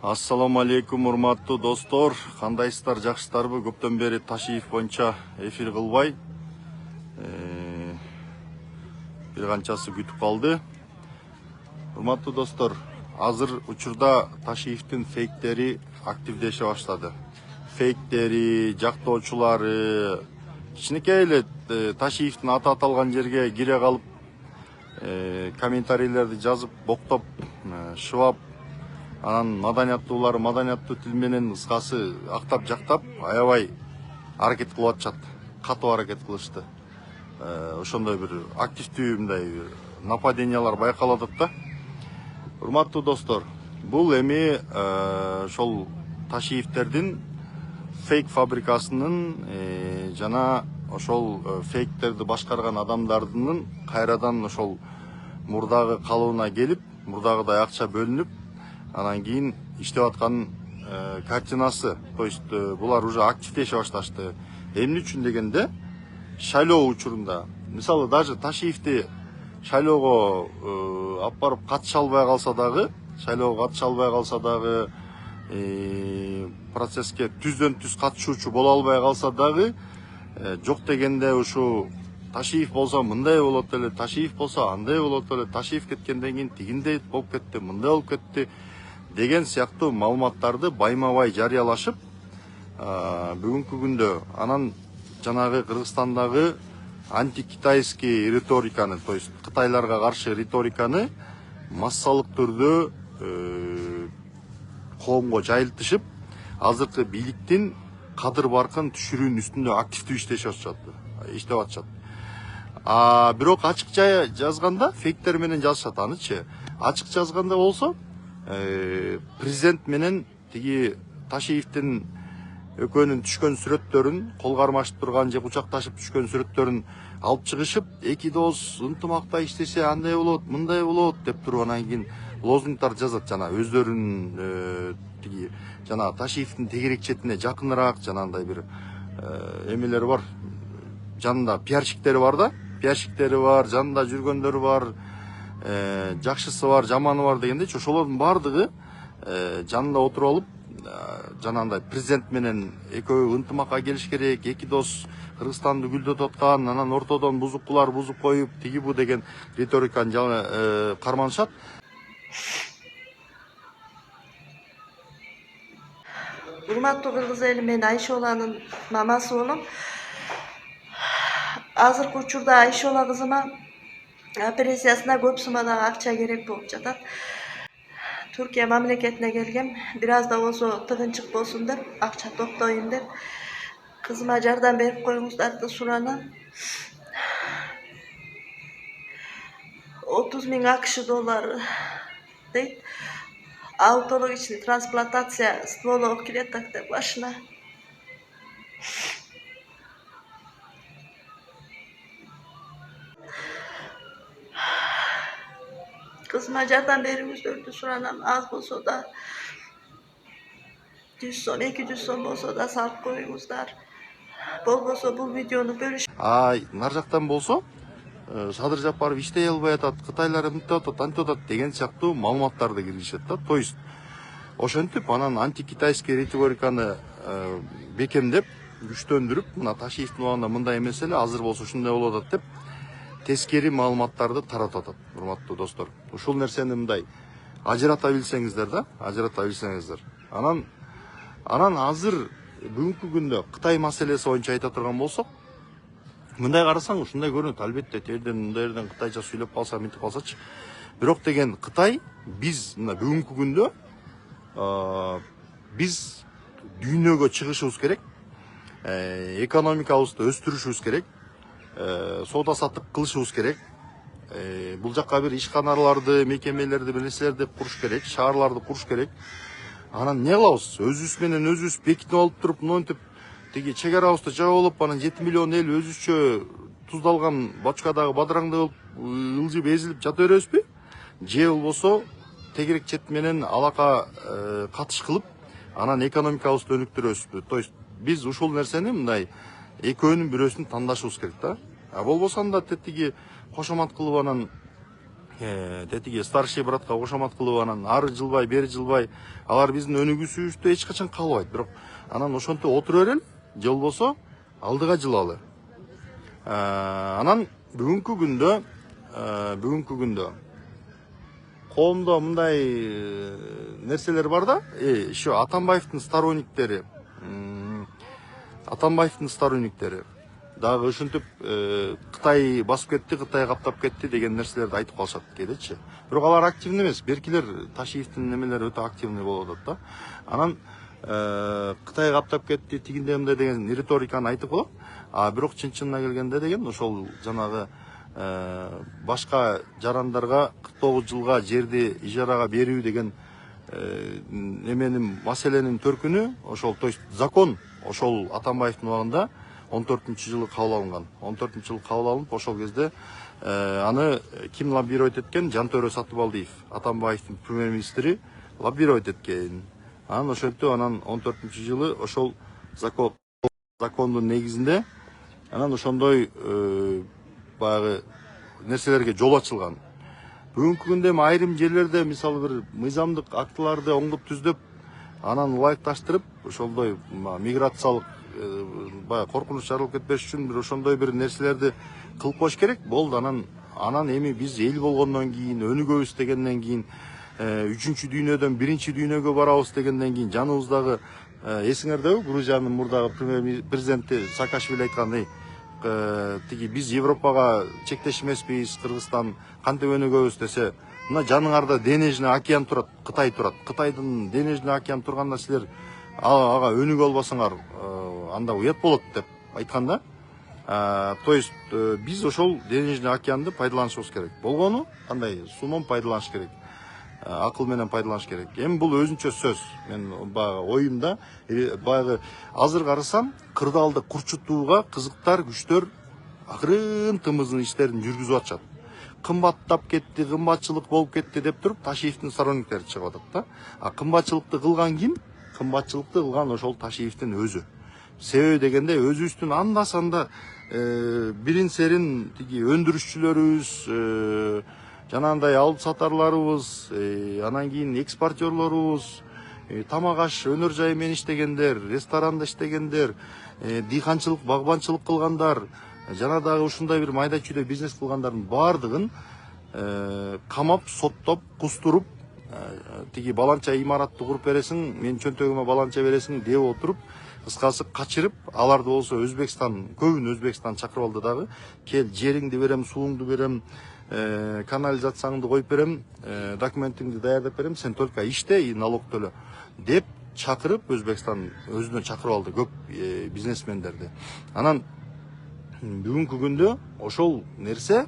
Ассаламу алейкум, урматтуу достор. Кандайсыздар, жакшысыздарбы? Көптөн бери Ташиев боюнча эфир кылбай. Бир канчасы күтүп калды. Урматтуу достор, азыр учурда Ташиевдин фейктери активдеше баштады. Фейктери, жактоочулары, кичинекей эле Ташиевдин аты аталган жерге кире калып, комментарийлерди жазып, боктоп, шыбап, анан маданияттуулар маданияттуу тил менен кыскасы актап жактап аябай аракет кылып атышат, катуу аракет кылышты. Ошондой бир активдүү мындай нападениялар байкалып атат да. Урматтуу достор, бул эми ошол Ташиевдердин фейк фабрикасынын жана ошол фейктерди башкарган адамдардын кайрадан ошол мурдагы калыбына келип, мурдагыдай акча бөлүнүп, анан кийин иштеп аткан картинасы. То есть булар уже активдеше башташты. Эмне үчүн дегенде, шайлоо учурунда, мисалы даже Ташиевди шайлоого алып барып катыша албай калса дагы, процесске түздөн түз катышуучу боло албай калса дагы, жок дегенде ушу Ташиев болсо мындай болот эле, Ташиев болсо андай болот эле, Ташиев кеткенден кийин тигиндей болуп кетти, мындай болуп кетти деген сыяктуу маалыматтарды байма-бай жарыялашып, бүгүнкү күндө анан жанагы Кыргызстандагы антикитайский риториканы, то есть Кытайларга каршы риториканы массалык түрдө коомго жайылтышып, азыркы бийликтин кадыр баркын түшүрүүнүн үстүндө активдүү иштеп атышат. Бирок ачык жазганда фейктер менен жазышат. Анычы ачык жазганда болсо президент менен тиги Ташиевдин экөөнүн түшкөн сүрөттөрүн, кол кармашып турган же кучакташып түшкөн сүрөттөрүн алып чыгышып, эки дос ынтымакта иштесе андай болот, мындай болот деп туруп анан кийин лозунгдар жазат. Жана өздөрүнүн тиги жана Ташиевдин тегерек четине жакыныраак жанагындай бир эмелери бар. Жанында пиарщиктери бар да, жанында жүргөндөрү бар, жакшысы бар, жаманы бар дегендейчи, ошолордун баардыгы жанында отуруп алып, жанагындай президент менен экөө ынтымакка келиш керек, эки дос Кыргызстанды гүлдөтүп аткан, анан ортодон бузукулар бузуп коюп, тиги бу деген риториканы карманышат. Урматтуу кыргыз эли, мен Айшоланын мамасы болом. Азыркы учурда Айшола кызыма операциясына көп суммадагы акча керек болуп жатат. Түркия мамлекетине келгем, бир аз да болсо тыгынчык болсун деп, акча топтойм деп, кызыма жардам берип коюңуздарды суранам. 30.000 AQSh доллары дейт. Аутологичный трансплантация стволовых клеток деп башына. Kızıma жардам берүүңүздөрдү суранам. Аз болсо да 100 сом, 200 сом болсо да салып коюңуздар. Болбосо бул видеону бөлүш. Нар жактан болсо Садыр Жапаров иштей албай атат, Кытайлар мынтип атат, антип атат деген сыяктуу маалыматтарды киргизишет да. То есть ошентип анан антикитайский риториканы бекемдеп, күчтөндүрүп, мына Ташиевдин убагында мындай эмес эле, азыр болсо ушундай болуп атат деп тескери маалыматтарды таратып атат. Урматтуу достор, ушул нерсени мындай ажырата билсеңиздер. Анан азыр бүгүнкү күндө Кытай маселеси боюнча айта турган болсок, мындай карасаң ушундай көрүнөт. Албетте, мындай жерден кытайча сүйлөп калса, мынтип калсачы. Бирок деген Кытай, биз мына бүгүнкү күндө биз дүйнөгө чыгышыбыз керек, экономикабызды өстүрүшүбүз керек, соода саттык кылышыбыз керек. Бул жакка бир ишканаларды, мекемелерди, нерселерди куруш керек, шаарларды куруш керек. Анан не кылабыз? Өзүбүз менен өзүбүз бекитип алып туруп, монтип тиги чек арабызды жаап, анан 7 миллион эл өзүчө туздалган бочкадагы бадыраңдай болуп ылжып эзилип жата беребизби? Же болбосо тегерек чет менен алака катыш кылып, анан экономикабызды өнүктүрөбүзбү? То есть биз ушул нерсени мындай экөөнүн бирөөсүн тандашыбыз керек да. Болбосо анда тетиги кошомат кылып анан тетиги старший братка кошомат кылып анан ары жылбай бери жылбай алар биздин өнүгүүсүбүздү эч качан каалабайт. Бирок анан ошентип отура берели же болбосо алдыга жылалы. Анан бүгүнкү күндө коомдо мындай нерселер бар да, ошо Атамбаевдин сторонниктери дагы ушинтип Кытай басып кетти, Кытай каптап кетти деген нерселерди айтып калышат кээдечи. Бирок алар активный эмес. Беркилер Ташиевдин немелери өтө активный болуп атат да. Анан Кытай каптап кетти, тигинде мындай деген риториканы айтып калат. Бирок чын-чынына келгенде деген ошол жанагы башка жарандарга 49 жылга жерди ижарага берүү деген неменин маселенин төркүнү ошол, то есть закон ошол Атамбаевдин убагында 14-жылы кабыл алынган. 14-жылы кабыл алынып, ошол кезде аны ким лоббировать эткен? Жантөрө Сатыбалдиев, Атамбаевдин премьер-министри лоббировать эткен. Анан ошентип анан 14-жылы ошол закондун негизинде анан ошондой баягы нерселерге жол ачылган. Бүгүнкү күндө айрым жерлерде мисалы бир мыйзамдык актыларды оңдоп түздөп, анан ылайыкташтырып, ошондой миграциялык баягы коркунуч жаралып кетпеш үчүн бир ошондой бир нерселерди кылып коюш керек. Болду, анан эми биз эл болгондон кийин, өнүгөбүз дегенден кийин, 3-чү дүйнөдөн 1-чи дүйнөгө барабыз дегенден кийин жаныбыздагы эсиңердеби, Грузиянын мурдагы президенти Саакашвили айткан, тиги биз Европага чектеш эмеспиз, Кыргызстан кантип өнүгөбүз десе, мына жаныңарда денежный океан турат, Кытай турат. Кытайдын денежный океан турганда силер ага өнүгө албасаңар, анда уят болот деп айткан да. То есть биз ошол денежный океанды пайдаланышыбыз керек. Болгону кандай сумон пайдаланыш керек. Акыл менен пайдаланыш керек. Эми бул өзүнчө сөз. Мен баягы оюмда баягы азыр карасам кырдаалды курчутууга кызыктар күчтөр акырын тымыздын иштерин жүргүзүп атышат. Кымбаттап кетти, кымбатчылык болуп кетти деп туруп Ташиевдин сторонниктери чыгып атат да. Кымбатчылыкты кылган ким? Кымбатчылыкты кылган ошол Ташиевдин өзү. Себеби дегенде өзүбүздүн анда-санда бирин серин тиги өндүрүшчүлөрүбүз, жанагындай алып сатарларыбыз, анан кийин экспортерлорубуз, тамак аш өнөр жайы менен иштегендер, ресторанда иштегендер, дыйканчылык, багбанчылык кылгандар, жана дагы ушундай бир майда чүйдө бизнес кылгандардын баардыгын камап, соттоп, кустуруп, тиги баланча имаратты куруп бересиң, менин чөнтөгүмө баланча бересиң деп отуруп, кыскасы качырып, аларды болсо Өзбекстан, көбүн Өзбекстан чакырып алды дагы, кел жериңди берем, сууңду берем, канализацияңды коюп берем, документиңди даярдап берем, сен только иште и налог төлө деп чакырып, Өзбекстан өзүнө чакырып алды көп бизнесмендерди. Анан бүгүнкү күндө ошол нерсе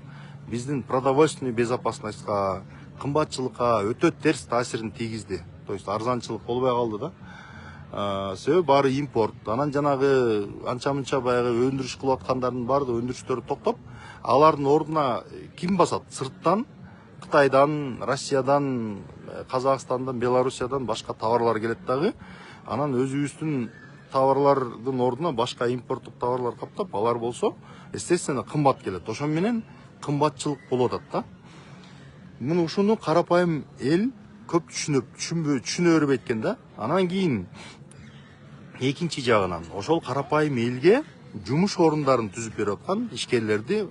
биздин продовольственный безопасностька, кымбатчылыкка өтө терс таасирин тийгизди. То есть арзанчылык болбой калды да. Себеби баары импорт. Анан жанагы анча-мынча баягы өндүрүш кылып аткандардын баардыгы өндүрүштөрү токтоп, алардын ордуна ким басат? Сырттан, Кытайдан, Россиядан, Казакстандан, Белоруссиядан башка товарлар келет дагы. Анан өзүбүздүн товарлардын ордуна башка импорттук товарлар каптап, алар болсо, естественно, кымбат келет. Ошон менен кымбатчылык болуп атат да. Муну ушуну карапайым эл көп түшүнө бербейт экен да. Анан кийин экинчи жагынан ошол карапайым элге жумуш орундарын түзүп берип аткан ишкерлерди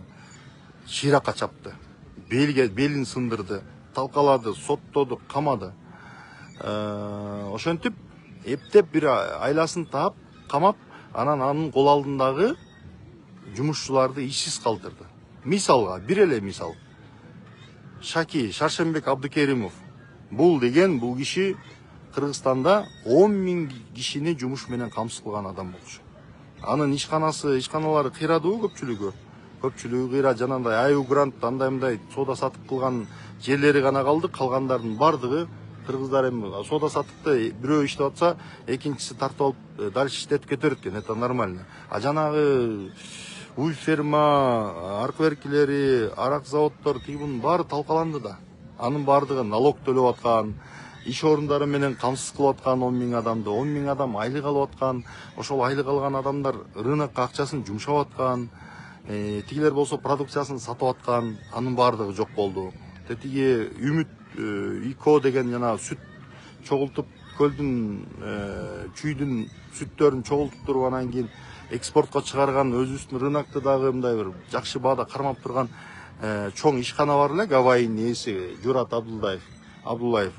ширакка чапты. Белин сындырды, талкалады, соттоду, камады. Ошентип эптеп бир айласын таап, камап, анан анын кол алдындагы жумушчуларды ишсиз калтырды. Мисалга, бир эле мисал. Шаршембек Абдыкеримов. Бул киши Кыргызстанда 10 000 кишини жумуш менен камсыз кылган адам болчу. Анын ишканалары кыйрадыбы көпчүлүгү? Көпчүлүгү кыйра, жанагындай аю грант, андай соода сатык кылган жерлери гана калды, калгандардын бардыгы кыргыздар эми соода сатыкты бирөө иштеп атса, экинчиси тартып алып дальше иштетип кете берет экен, это нормально. Жанагы уй ферма, аркверкилери, арак заводдор, тигибунун баары талкаланды да. Анын баардыгы налог төлөп аткан, иш орундары менен камсыз кылып аткан 10 000 адамды, 10 000 адам айлык алып аткан, ошол айлык алган адамдар рынокко акчасын жумшап аткан, тигилер болсо продукциясын сатып аткан, анын баардыгы жок болду. тетиги Үмүт ИКО деген жанагы сүт чогултуп көлдүн чүйдүн сүттөрүн чогултуп туруп анан кийин экспортко чыгарган өзүбүздүн рынокто дагы мындай бир жакшы баада кармап турган чоң ишкана бар эле, Гавайинин ээси Журат Абдуллаев.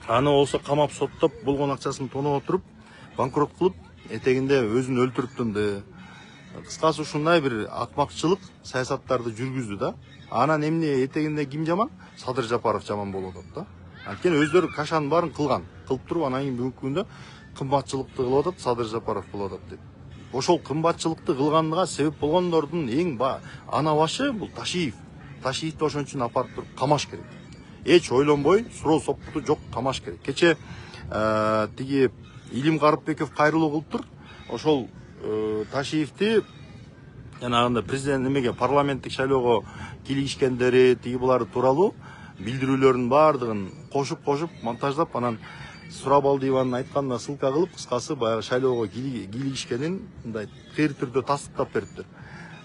Аны болсо камап соттоп, болгон акчасын тоноп туруп, банкрот кылып, этегинде өзүн өлтүрүп тынды. Кыскасы ушундай бир акмакчылык саясаттарды жүргүздү да. Анан эмне этегинде ким жаман? Садыр Жапаров жаман болуп атат да. Анткени өздөрү кашанын баарын кылып туруп, анан кийин бүгүнкү күндө кымбатчылыкты кылып атат, Садыр Жапаров болуп атат деп. Ошол кымбатчылыкты кылганга себеп болгондордун эң ана башы бул Ташиев. Ташиевди ошон үчүн апарып туруп камаш керек. Эч ойлонбой, суроо сопкуту жок, камаш керек. Кече тиги Илим Карыпбеков кайрылуу кылыптыр. Ошол Ташиевди жанагында президент немеге парламенттик шайлоого кийлигишкендери, тиги булар тууралуу билдирүүлөрдүн баардыгын кошуп монтаждап, анан Сурабалдиеванын айтканына ссылка кылып, кыскасы баягы шайлоого кийлигишкенин мындай кыйыр түрдө тастыктап бериптир.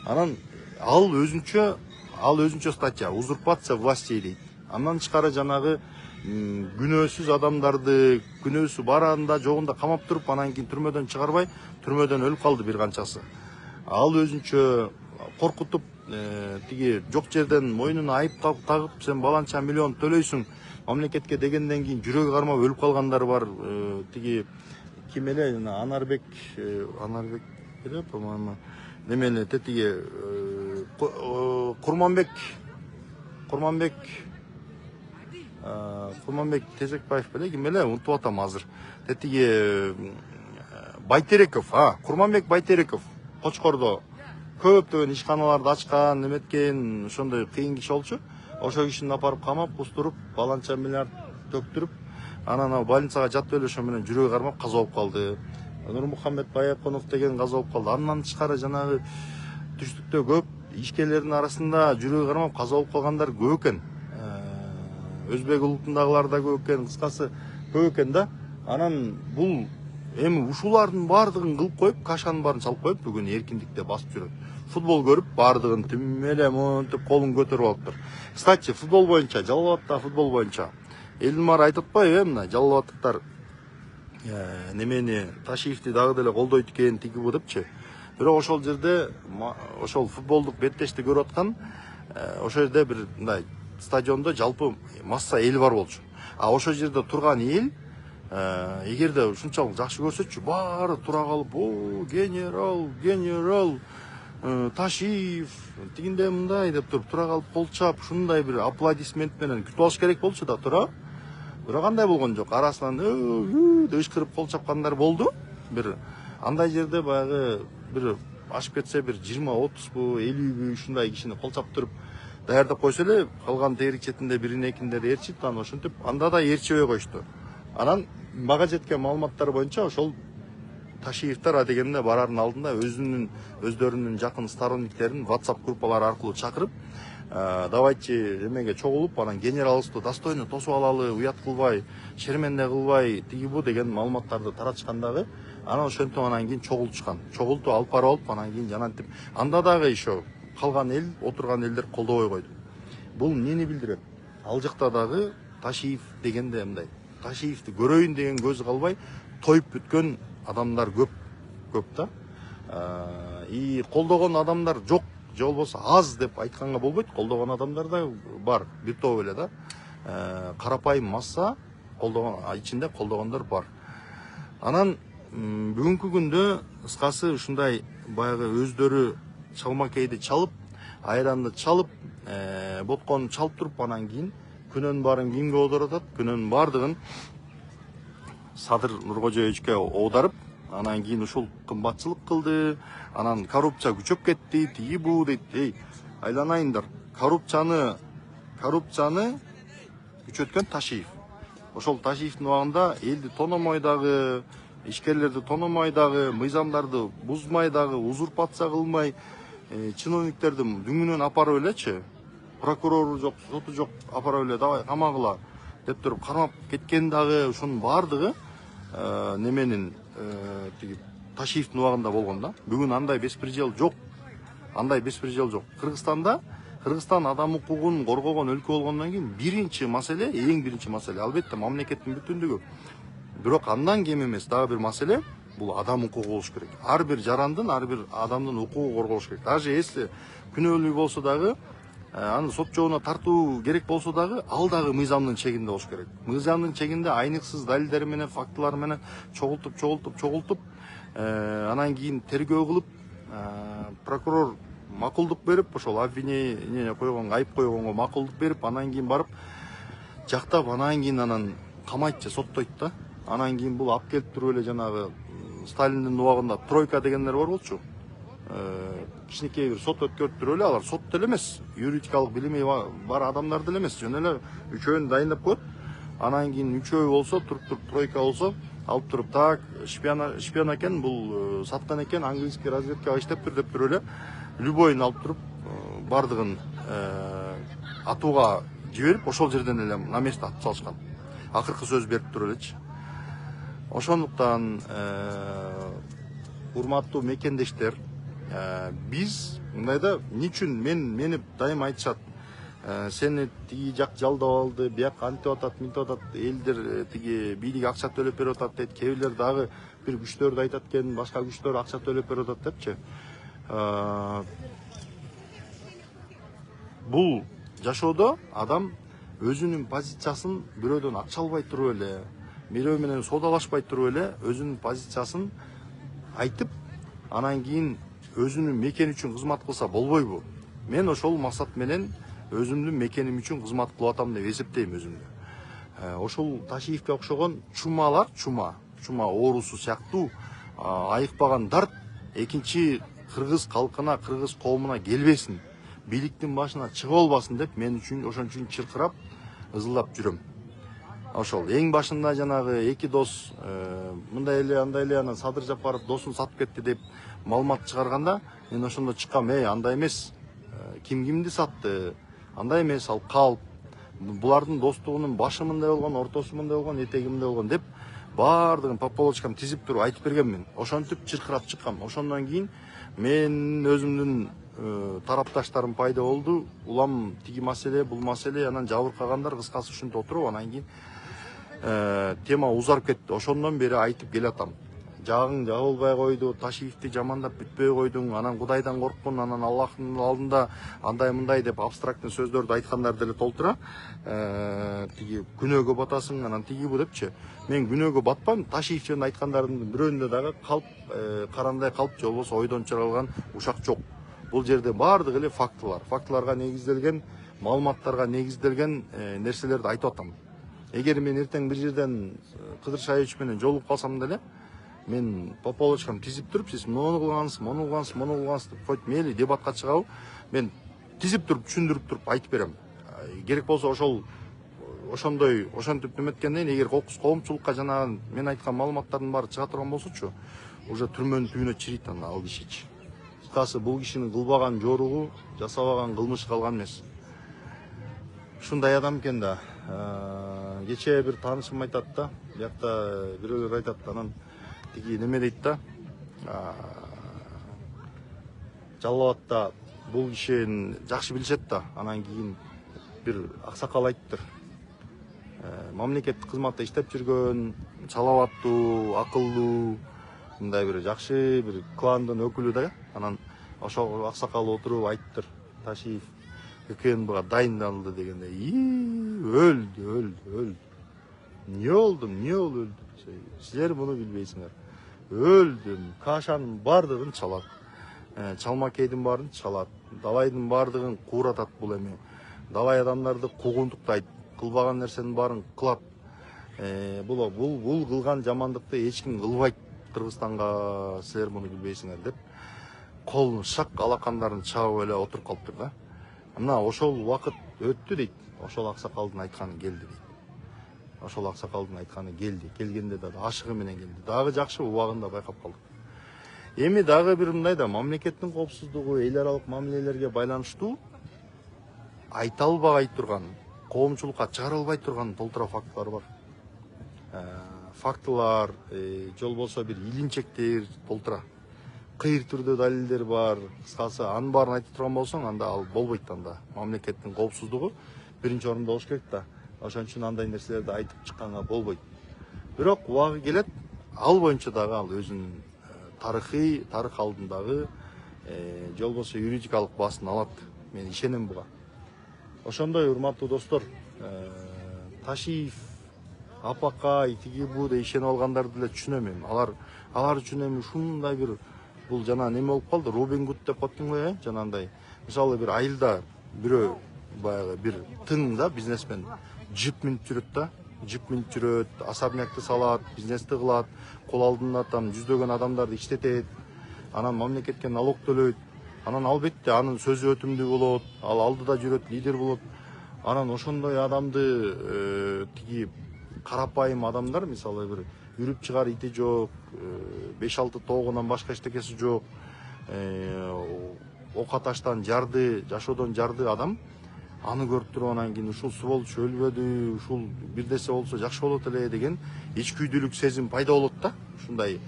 Анан ал өзүнчө статья, узурпация властей дейт. Андан тышкары жанагы күнөөсүз адамдарды, күнөөсү баранда жогунда камап туруп, анан кийин түрмөдөн чыгарбай, түрмөдөн өлүп калды бир канчасы. Ал өзүнчө коркутуп, тиги жок жерден мойнуна айып тагып, сен баланча миллион төлөйсүң мамлекетке дегенден кийин жүрөгү кармап өлүп калгандар бар. Тиги ким эле, Анарбек эле, по-моему, немени тетиги Курманбек Тезекбаев беле, ким эле, унутуп атам азыр. Тетиги Байтереков, Курманбек Байтереков Кочкордо көптөгөн ишканаларды ачкан, неметкен, ошондой кыйын киши болчу. Ошо кишини апарып камап, кустуруп, баланча миллиард төктүрүп, анан больницага жатып эле ошо менен жүрөгү кармап каза болуп калды. Нурмухаммед Баяконов деген каза болуп калды. Андан тышкары жанагы түштүктө көп ишкерлердин арасында жүрөгү кармап каза болуп калгандар көп экен. Өзбек улутундагылар да көп экен, кыскасы көп экен да. Анан бул эми ушулардын баардыгын кылып коюп, кашанын баарын чалып коюп, бүгүн эркиндикте басып жүрөт. Футбол көрүп, баардыгын тим эле монтип колун көтөрүп алыптыр. Кстати, футбол боюнча, Жалал Абадта футбол боюнча элдин баары айтып атпайбы, мына Жалал Абадтыктар немени Ташиевди дагы деле колдойт экен, тиги бу депчи. Бирок ошол жерде ошол футболдук беттешти көрүп аткан, ошол жерде бир мындай стадиондо жалпы масса эл бар болчу. А ошол жерде турган эл эгерде ушунчалык жакшы көрсөчү, баары тура калып, о, генерал Ташиев тигинде мындай деп туруп тура калып кол чап, ушундай бир аплодисмент менен күтүп алыш керек болчу да тура. Бирок андай болгон жок. Арасынан деп ышкырып кол чапкандар болду. Бир андай жерде баягы бир ашып кетсе бир 20-30бу, 50бу ушундай кишини кол чап туруп даярдап койсо эле, калган тегерек четинде бирин экиндер ээрчип, анан ошентип анда да ээрчибей коюшту. Анан мага жеткен маалыматтар боюнча ошол Ташиевтер адегенде барардын алдында өздөрүнүн жакын сторонниктерин WhatsApp группалары аркылуу чакырып, давайте эмеге чогулуп, анан генералыбызды достойно тосуп алалы, уят кылбай, шерменде кылбай, тиги бу деген маалыматтарды таратышкан дагы. Анан ошентип анан кийин чогултушкан. Чогултуп алып барып алып, анан кийин жанантип. Анда дагы еще калган эл, отурган элдер колдобой койду. Бул эмнени билдирет? Ал жакта дагы Ташиев дегенде мындай, Ташиевди көрөйүн деген көзү калбай, тоюп бүткөн адамдар көп да. И колдогон адамдар жок, же болбосо аз деп айтканга болбойт. Колдогон адамдар да бар, бир топ эле да. Карапайым масса колдогон, ичинде колдогондор бар. Анан бүгүнкү күндө кыскасы ушундай баягы өздөрү чалмакейди чалып, айранды чалып, ботконун чалып туруп, анан кийин күнөөнүн баарын кимге оодарып атат? Күнөөнүн баардыгын Садыр Нуркожоевичке оодарып, анан кийин ушул кымбатчылык кылды, анан коррупция күчөп кетти, тиги бу дейт. Айланайындар, коррупцияны күчөткөн Ташиев. Ошол Ташиевдин убагында элди тономой дагы, ишкерлерди тономой дагы, мыйзамдарды бузмай дагы, узурпация кылмай, чиновниктерди дүңүнөн апарып элечи, прокурору жок, соту жок, апарып эле давай камагыла деп туруп кармап кеткен дагы, ушунун баардыгы неменин тиги Ташиевдин убагында болгон да. Бүгүн андай беспредел жок. Кыргызстанда Кыргызстан адам укугун коргогон өлкө болгондон кийин биринчи маселе, эң биринчи маселе албетте мамлекеттин бүтүндүгү. Бирок андан кем эмес дагы бир маселе бул адам укугу болуш керек. Ар бир жарандын, ар бир адамдын укугу корголуш керек. Даже если күнөөлүү болсо дагы, аны сот жообуна тартуу керек болсо дагы, ал дагы мыйзамдын чегинде болуш керек. Мыйзамдын чегинде айныксыз далилдер менен, фактылар менен чогултуп, анан кийин тергөө кылып, прокурор макулдук берип, ошол обвинение койгонго, айып койгонго макулдук берип, анан кийин барып жактап, анан кийин анан камайт же, соттойт да. Анан кийин бул алып келип туруп эле жанагы Сталиндин убагында тройка дегендер бар болчу. Кичинекей бир сот өткөрүп туруп эле, алар сот деле эмес, юридикалык билими бар адамдар деле эмес, жөн эле үчөөнү дайындап коет. Анан кийин үчөө болсо, туруп тройка болсо, алып туруп, так, шпион экен, бул саткан экен, английский разведкага иштептир деп туруп эле, любойун алып туруп, бардыгын атууга жиберип, ошол жерден эле на место атып салышкан. Акыркы сөз берип туруп элечи. Ошондуктан урматтуу мекендештер, биз мындайда эмне үчүн мени дайыма айтышат, сени тиги жак жалдап алды, бияк антип атат, мынтип атат, элдер тиги бийлик акча төлөп берип атат дейт, кээ бирлер дагы бир күчтөрдү айтат экен, башка күчтөр акча төлөп берип атат депчи. Бул жашоодо адам өзүнүн позициясын бирөөдөн акча албай туруп эле, бирөө менен соодалашпай туруп эле өзүнүн позициясын айтып, анан кийин өзүнүн мекени үчүн кызмат кылса болбойбу? Мен ошол максат менен өзүмдүн мекеним үчүн кызмат кылып атам деп эсептейм өзүмдү. Ошол Ташиевке окшогон чумалар, чума оорусу сыяктуу айыкпаган дарт экинчи кыргыз калкына, кыргыз коомуна келбесин, бийликтин башына чыга албасын деп мен үчүн ошон үчүн чыркырап, ызылдап жүрөм. Ошол эң башында жанагы эки дос мындай эле андай эле, анан Садыр Жапаров досун сатып кетти деп маалымат чыгарганда, мен ошондо чыккам, андай эмес, ким кимди сатты, андай эмес, ал калп, булардын достугунун башы мындай болгон, ортосу мындай болгон, этеги мындай болгон деп баардыгын по полочкам тизип туруп айтып бергенмин. Ошентип чыркырап чыккам. Ошондон кийин мен өзүмдүн тарапташтарым пайда болду. Улам тиги маселе, бул маселе, анан жабыркагандар кыскасы ушинтип отуруп, анан кийин тема узарып кетти. Ошондон бери айтып келатам. Жагың жабылбай койду, Ташиевди жамандап бүтпөй койдуң, анан Кудайдан корккун, анан Аллахтын алдында андай мындай деп абстрактный сөздөрдү айткандар деле толтура. Тиги күнөөгө батасың, анан тиги бу депчи. Мен күнөөгө батпайм. Ташиев жөнүндө айткандардын бирөөнүндө дагы калп, карандай калп же болбосо ойдон чыгарылган ушак жок. Бул жерде баардыгы эле фактылар, фактыларга негизделген, маалыматтарга негизделген нерселерди айтып атам. Эгер мен эртең бир жерден Кыдыр Шаевич менен жолугуп калсам деле, мен по полочкам тизип туруп, сиз муну кылгансыз, муну кылгансыз деп койт, мейли дебатка чыгабы, мен тизип туруп, түшүндүрүп туруп айтып берем. Керек болсо ошентип неметкенден, эгер коомчулукка жанагы мен айткан маалыматтардын баары чыга турган болсочу, уже түрмөнүн түбүнө чирийт анда ал кишичи. Кыскасы бул кишинин кылбаган жоругу, жасабаган кылмышы калган эмес. Ушундай адам экен да. Кечээ бир таанышым айтат да, биякта бирөөлөр айтат, анан тиги неме дейт да, Жалал Абадта бул кишини жакшы билишет да, анан кийин бир аксакал айтыптыр. Мамлекеттик кызматта иштеп жүргөн, салаваттуу, акылдуу, мындай бир жакшы бир кландын өкүлү да. Анан ошол аксакал отуруп айтыптыр, Ташиев КНБга дайындалды дегенде, өлдү. Эмне болду, өлдү? Силер муну билбейсиңер. Өлдүм, Кашанын бардыгын чалат. Чалмакейдин баарын чалат. Далайдын бардыгын кууратат бул эми. Далай адамдарды куугунтуктайт, кылбаган нерсенин баарын кылат. Бул кылган жамандыкты эч ким кылбайт Кыргызстанга, силер муну билбейсиңер деп колун шак алакандарын чабып эле отуруп калыптыр да. Мына ошол убакыт өттү дейт. Ошол аксакалдын айтканы келди дейт. Ошол аксакалдын айтканы келди. Келгенде да ашыгы менен келди. Дагы жакшы убагында байкап калдык. Эми дагы бир мындай да, мамлекеттин коопсуздугу, эл аралык мамилелерге байланыштуу айта албай турган, коомчулукка чыгара албай турган толтура фактылар бар. Фактылар, же болбосо бир илинчектер толтура. кыйыр түрдө далилдер бар. Кыскасы анын баарын айтып турган болсоң, анда ал болбойт анда. Мамлекеттин коопсуздугу биринчи орунда болуш керек да. Ошон үчүн андай нерселерди айтып чыкканга болбойт. Бирок убагы келет, ал боюнча дагы ал өзүнүн тарых алдындагы же болбосо юридикалык баасын алат. Мен ишенем буга. Ошондой урматтуу достор, Ташиев, Апакай, тиги бу деп ишенип алгандарды деле түшүнөм мен. Алар үчүн эми ушундай бир бул жана неме болуп калды, Робин Гуд деп коеттуң жанагындай. Мисалы бир айылда бирөө баягы бир тың да бизнесмен жип минип жүрөт, особнякты салат, бизнести кылат, кол алдында там жүздөгөн адамдарды иштетет, анан мамлекетке налог төлөйт, анан албетте анын сөзү өтүмдүү болот, ал алдыда жүрөт, лидер болот. Анан ошондой адамды тиги карапайым адамдар, мисалы бир үрүп чыгар ити жок, 5-6 тоогунан башка эчтекеси жок, ока таштан жарды, жашоодон жарды адам аны көрүп туруп анан кийин ушул сволочь өлбөдү, ушул бир нерсе болсо жакшы болот эле деген ичкүйдүүлүк сезим пайда болот да. Ушундай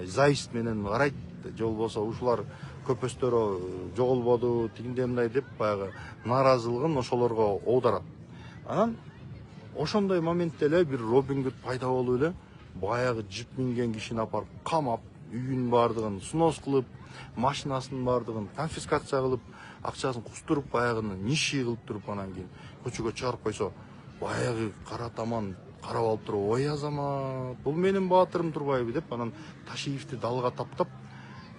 зависть менен карайт, же болбосо ушулар көпөстөрү жоголбоду, тигиндей мындай деп баягы нааразылыгын ошолорго оодарат. Анан ошондой моментте эле бир Робин Гуд пайда болуп эле баягы жип минген кишини апарып камап, үйүнүн баардыгын снос кылып, машинасынын баардыгын конфискация кылып, акчасын кустуруп, баягыны нищий кылып туруп, анан кийин көчөгө чыгарып койсо, баягы кара таман карап алып туруп, ой азамат, бул менин баатырым турбайбы деп, анан Ташиевди далга таптап,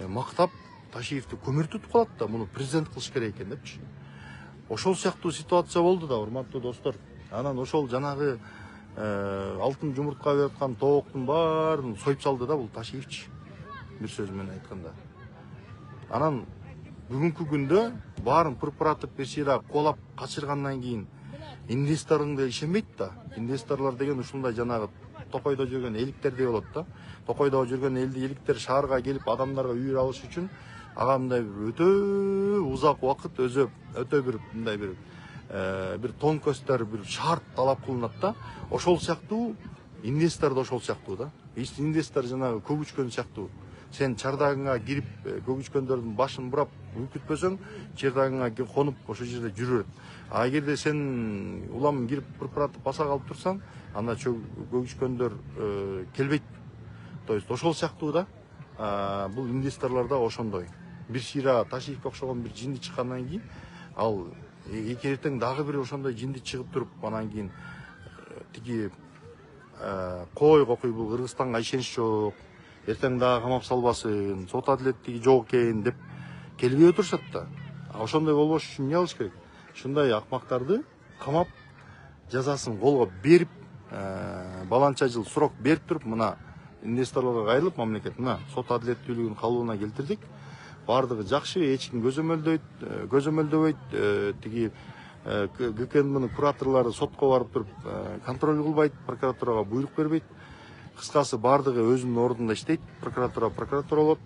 мактап, Ташиевди көмүртүп калат да, муну президент кылыш керек экен депчи. Ошол сыяктуу ситуация болду да, урматтуу достор. Анан ошол жанагы алтын жумуртка берип аткан тооктун баарын союп салды да бул Ташиевчи. Бир сөз менен айтканда. Анан бүгүнкү күндө баарын пырпыратып бир сыйра колап качыргандан кийин инвесторлорго ишенбейт да. Инвесторлор деген ушундай жанагы токойдо жүргөн эликтердей болот да. Токойдо жүргөн эликтер шаарга келип адамдарга үй алыш үчүн ага мындай өтө узак убакыт өтө бир мындай бир тонкостор, бир шарт талап кылынат да. Ошол сыяктуу инвестор да ошол сыяктуу да. Инвестор жанагы көк үчкөн сыяктуу. Сен чардагыңа кирип, көк үчкөндөрдүн башын бурап үркүтпөсөң, чардагыңа конуп ошол жерде жүрөт. А эгерде сен улам кирип пырпыратып баса калып турсаң, анда көк үчкөндөр келбейт. То есть ошол сыяктуу да. Бул инвесторлор да ошондой. Бир сыйра Ташиевке окшогон бир жинди чыккандан кийин, ал эртең дагы бир ошондой жинди чыгып туруп, анан кийин тиги кокуй бул Кыргызстанга ишенич жок, эртең дагы камап салбасын, сот адилеттиги жок экен деп келбей отурушат да. Ошондой болбош үчүн эмне кылыш керек? Ушундай акмактарды камап, жазасын колго берип, баланча жыл срок берип туруп, мына инвесторлорго кайрылып, мамлекет мына сот адилеттүүлүгүн калыбына келтирдик. Бардыгы жакшы, эч ким көзөмөлдөбөйт, тиги ГКНБнын кураторлору сотко барып туруп контроль кылбайт, прокуратурага буйрук бербейт. Кыскасы бардыгы өзүнүн ордунда иштейт. Прокуратура болот,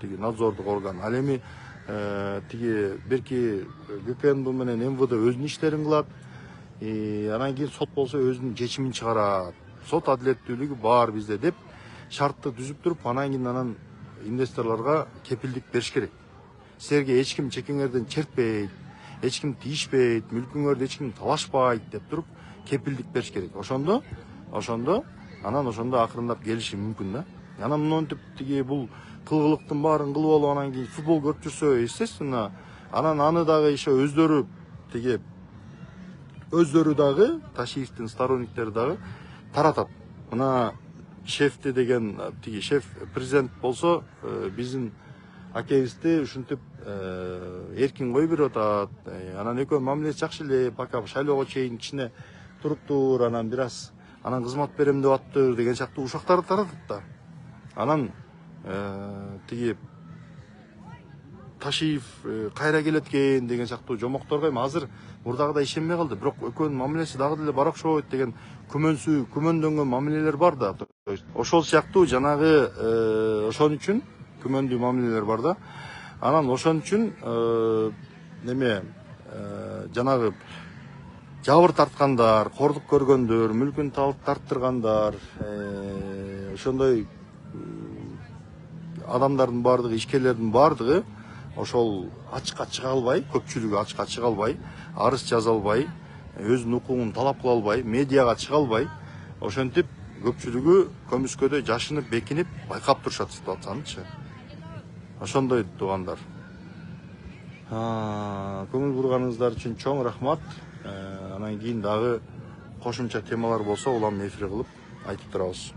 тиги надзордук орган. Ал эми тиги берки ГКНБ менен МВД өзүнүн иштерин кылат. Анан кийин сот болсо өзүнүн чечимин чыгарат. Сот адилеттүүлүгү бар бизде деп шартты түзүп туруп, анан кийин инвесторлорго кепилдик бериш керек. Силерге эч ким чекеңерден чертпейт, эч ким тийишпейт, мүлкүңөрдү эч ким талашпайт деп туруп кепилдик бериш керек. Ошондо анан акырындап келиши мүмкүн да. Анан монтип тиги бул кылгылыктын баарын кылып алып анан кийин футбол көрүп жүрсө, естественно, анан аны дагы еще өздөрү дагы Ташиевдин сторонниктери дагы таратат. Мына шефти деген тиги шеф президент болсо биздин акебизди ушинтип эркин кой берип атат. Анан экөө мамилеси жакшы эле, пока шайлоого чейин кичине туруптур, анан бир аз анан кызмат берем деп аттыр деген сыяктуу ушактарды таратат да. Анан тиги Ташиев кайра келет экен деген сыяктуу жомокторго эми азыр мурдагыдай ишенбей калды. Бирок экөөнүн мамилеси дагы деле бар окшойт деген күмөндөнгөн мамилелер бар да. Ошол сыяктуу жанагы ошон үчүн күмөндүү мамилелер бар да. Анан ошон үчүн жанагы жабыр тарткандар, кордук көргөндөр, мүлкүн тарттыргандар, ошондой адамдардын баардыгы, ишкерлердин баардыгы ошол ачыкка чыга албай, көпчүлүгү ачыкка чыга албай, арыз жаза албай, өзүнүн укугун талап кыла албай, медиага чыга албай, ошентип көпчүлүгү көмүскөдө жашынып, бекинип байкап турушат ситуациянычы. Ошондой туугандар. Көңүл бурганыңыздар үчүн чоң рахмат. Анан кийин дагы кошумча темалар болсо, улам эфир кылып айтып турабыз.